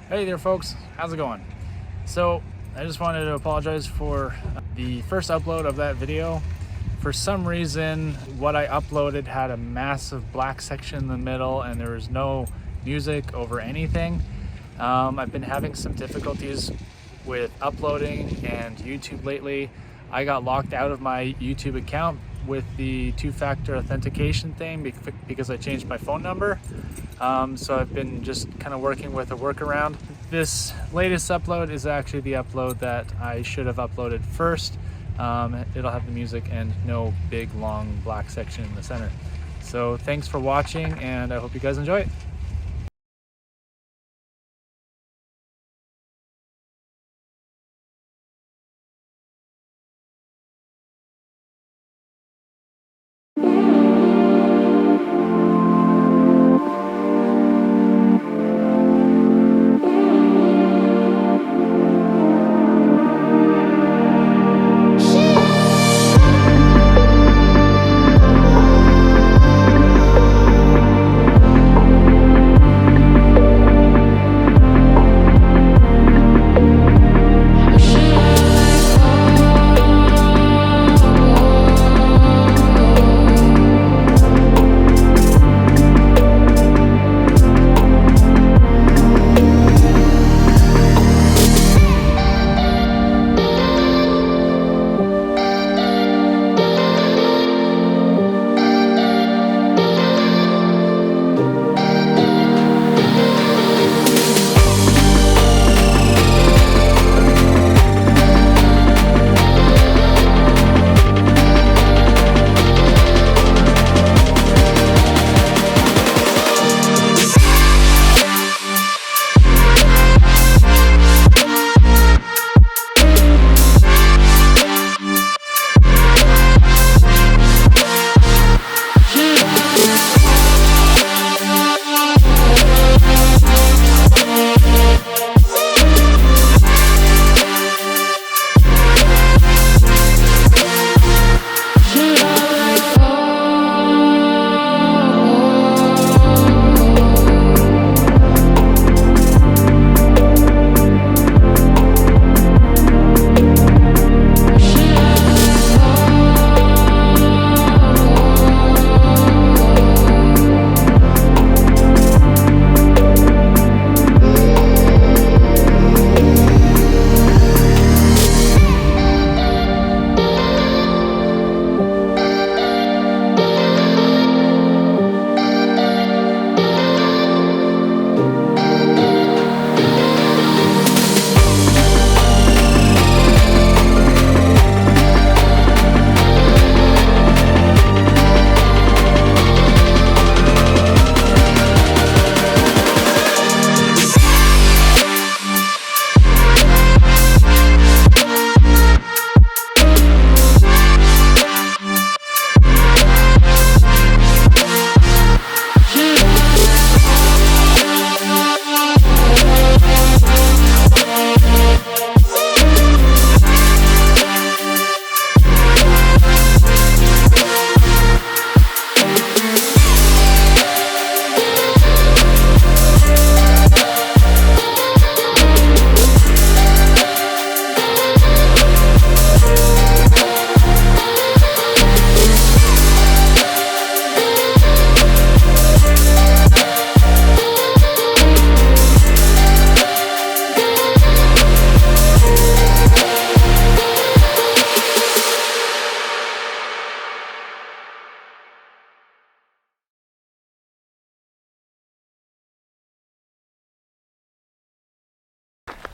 Hey there folks, how's it going? So I just wanted to apologize for the first upload of that video. For some reason what I uploaded had a massive black section in the middle and there was no music over anything. I've been having some difficulties with uploading and YouTube lately. I got locked out of my YouTube account with the two-factor authentication thing because I changed my phone number. So I've been just kind of working with a workaround. This latest upload is actually the upload that I should have uploaded first. It'll have the music and no big long black section in the center. So thanks for watching and I hope you guys enjoy it.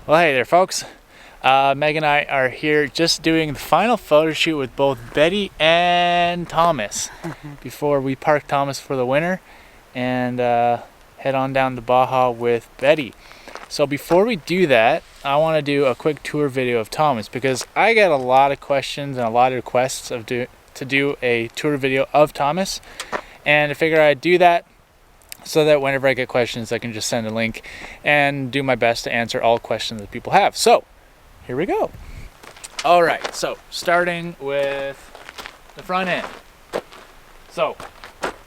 Well, hey there folks. Meg and I are here just doing the final photo shoot with both Betty and Thomas before we park Thomas for the winter and head on down to Baja with Betty. So before we do that, I want to do a quick tour video of Thomas because I get a lot of questions and a lot of requests to do a tour video of Thomas, and I figure I'd do that so that whenever I get questions I can just send a link and do my best to answer all questions that people have. So here we go. All right, so starting with the front end. So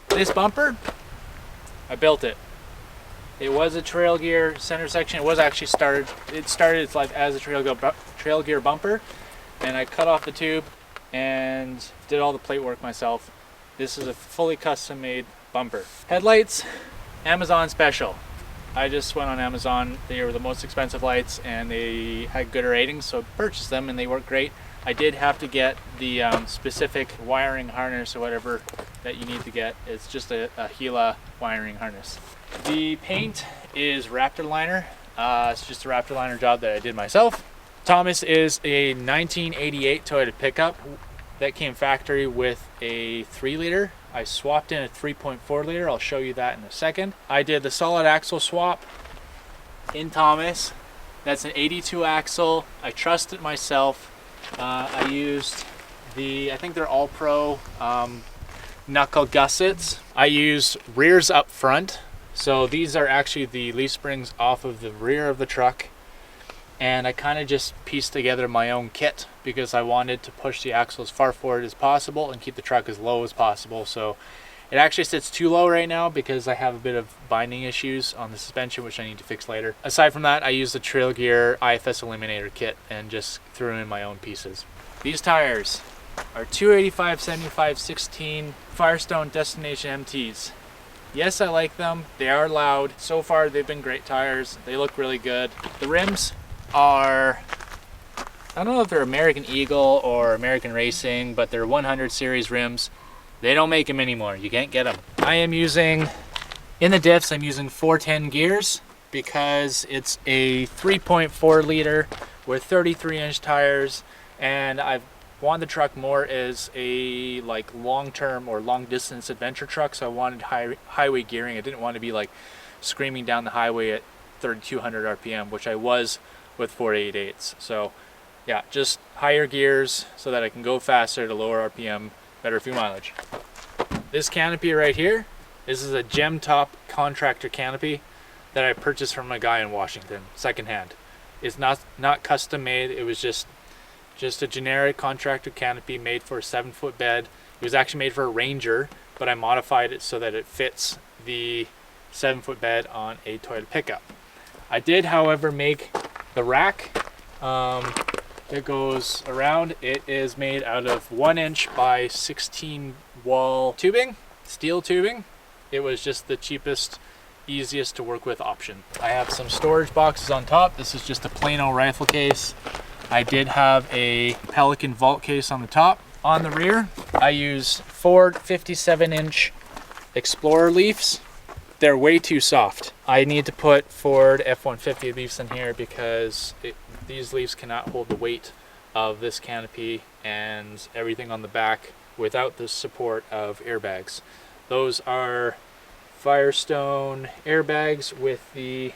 this bumper, I built it. It was a trail gear center section. It was actually started its life as a trail gear bumper, and I cut off the tube and did all the plate work myself. This is a fully custom made bumper. Headlights, Amazon special. I just went on Amazon. They were the most expensive lights and they had good ratings, so I purchased them and they work great. I did have to get the specific wiring harness or whatever that you need to get. It's just a Gila wiring harness. The paint is Raptor liner. It's just a Raptor liner job that I did myself. Thomas is a 1988 Toyota pickup that came factory with a 3-liter. I swapped in a 3.4 liter. I'll show you that in a second. I did the solid axle swap in Thomas. That's an 82 axle. I trusted myself. I used I think they're All Pro knuckle gussets. I used rears up front. So these are actually the leaf springs off of the rear of the truck. And I kind of just pieced together my own kit because I wanted to push the axle as far forward as possible and keep the truck as low as possible. So it actually sits too low right now because I have a bit of binding issues on the suspension, which I need to fix later. Aside from that, I used the Trail Gear IFS Eliminator kit and just threw in my own pieces. These tires are 285/75/16 Firestone Destination MTs. Yes, I like them. They are loud. So far, they've been great tires. They look really good. The rims are, I don't know if they're American Eagle or American Racing, but they're 100 series rims. They don't make them anymore. You can't get them. I am using, in the diffs, I'm using 410 gears because it's a 3.4 liter with 33-inch tires, and I've wanted the truck more as a long-term or long-distance adventure truck, so I wanted highway gearing. I didn't want to be like screaming down the highway at 3,200 RPM, which I was with 488s. So yeah, just higher gears so that I can go faster to lower RPM, better fuel mileage. This canopy right here, this is a gem top contractor canopy that I purchased from a guy in Washington, secondhand. It's not custom made. It was just a generic contractor canopy made for a 7-foot bed. It was actually made for a Ranger, but I modified it so that it fits the 7-foot bed on a Toyota pickup. I did, however, make the rack that goes around. It is made out of 1-inch by 16 wall tubing, steel tubing. It was just the cheapest, easiest to work with option. I have some storage boxes on top. This is just a plain old rifle case. I did have a Pelican vault case on the top. On the rear, I use Ford 57-inch Explorer leaves. They're way too soft. I need to put Ford F-150 leaves in here because these leaves cannot hold the weight of this canopy and everything on the back without the support of airbags. Those are Firestone airbags with the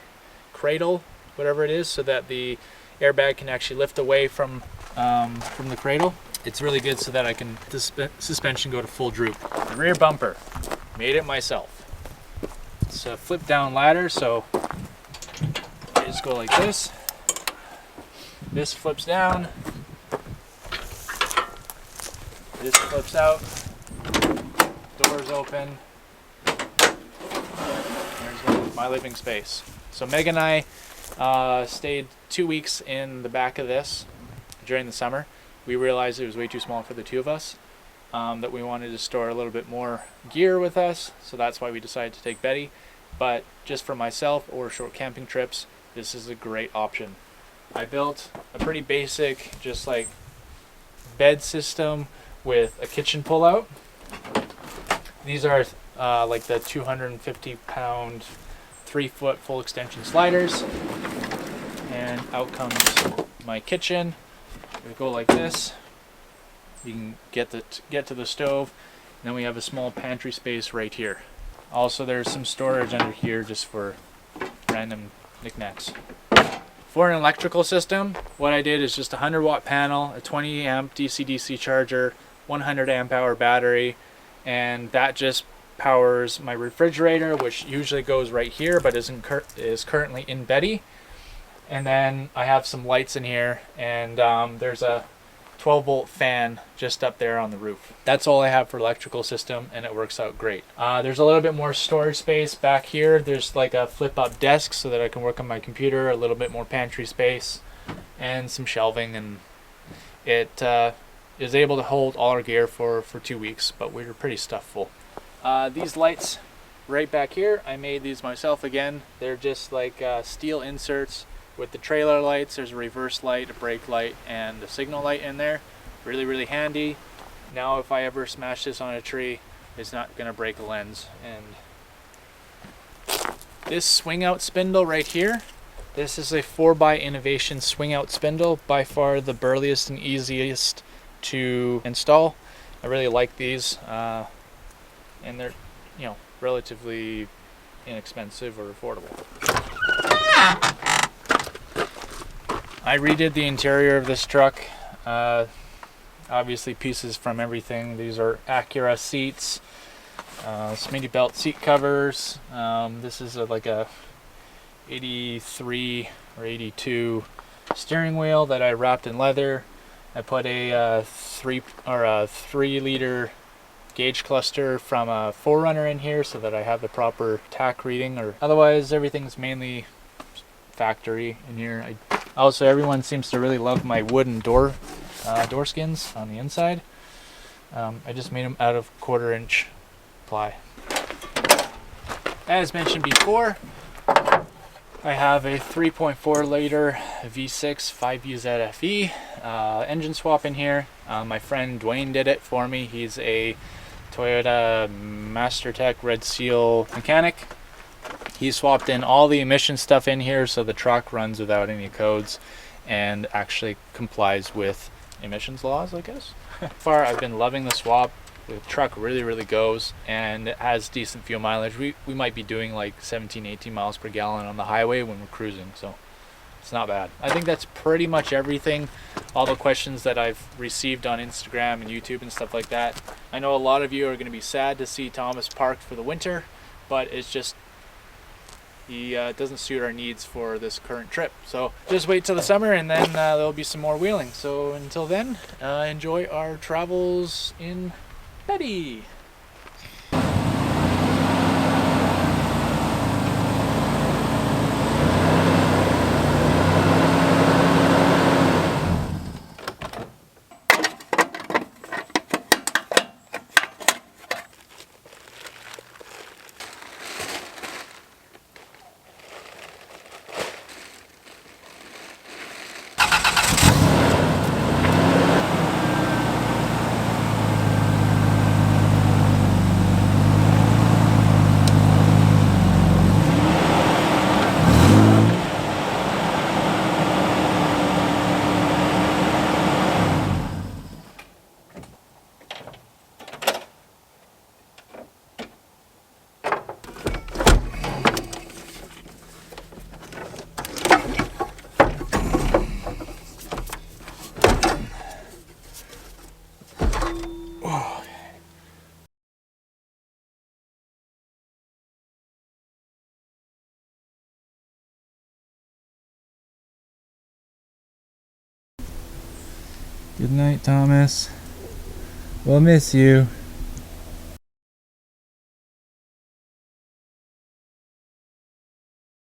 cradle, whatever it is, so that the airbag can actually lift away from the cradle. It's really good so that I can the suspension go to full droop. The rear bumper, made it myself. It's a flip down ladder, so I just go like this. This flips down. This flips out. Doors open. There's my living space. So Meg and I stayed 2 weeks in the back of this during the summer. We realized it was way too small for the two of us, that we wanted to store a little bit more gear with us, so that's why we decided to take Betty. But just for myself or short camping trips, this is a great option. I built a pretty basic, just like bed system with a kitchen pullout. These are like the 250-pound 3-foot full extension sliders, and out comes my kitchen. We go like this. You can get to the stove. And then we have a small pantry space right here. Also, there's some storage under here just for random knickknacks. For an electrical system, what I did is just a 100-watt panel, a 20-amp DC-DC charger, 100-amp-hour battery, and that just powers my refrigerator, which usually goes right here, but is currently in Betty. And then I have some lights in here, and there's a 12-volt fan just up there on the roof. That's all I have for electrical system, and it works out great. There's a little bit more storage space back here. There's like a flip-up desk so that I can work on my computer, a little bit more pantry space, and some shelving, and it is able to hold all our gear for 2 weeks, but we were pretty stuffed full. These lights right back here, I made these myself again. They're just like steel inserts with the trailer lights. There's a reverse light, a brake light, and a signal light in there. Really, really handy. Now if I ever smash this on a tree, it's not gonna break a lens. And this swing out spindle right here, this is a 4x Innovation swing out spindle, by far the burliest and easiest to install. I really like these, and they're, you know, relatively inexpensive or affordable. I redid the interior of this truck. Obviously pieces from everything. These are Acura seats, Smitty belt seat covers. This is like a 83 or 82 steering wheel that I wrapped in leather. I put a 3-liter gauge cluster from a 4Runner in here so that I have the proper tack reading, or otherwise everything's mainly factory in here. Also, everyone seems to really love my wooden door skins on the inside. I just made them out of 1/4-inch ply. As mentioned before, I have a 3.4-liter V6 5UZFE engine swap in here. My friend Dwayne did it for me. He's a Toyota MasterTech Red Seal mechanic. He swapped in all the emission stuff in here so the truck runs without any codes and actually complies with emissions laws, I guess. So far, I've been loving the swap. The truck really, really goes, and it has decent fuel mileage. We might be doing like 17, 18 miles per gallon on the highway when we're cruising, so it's not bad. I think that's pretty much everything. All the questions that I've received on Instagram and YouTube and stuff like that. I know a lot of you are going to be sad to see Thomas parked for the winter, but it's just, he doesn't suit our needs for this current trip. So just wait till the summer, and then there'll be some more wheeling. So until then, enjoy our travels in Betty. Good night, Thomas. We'll miss you.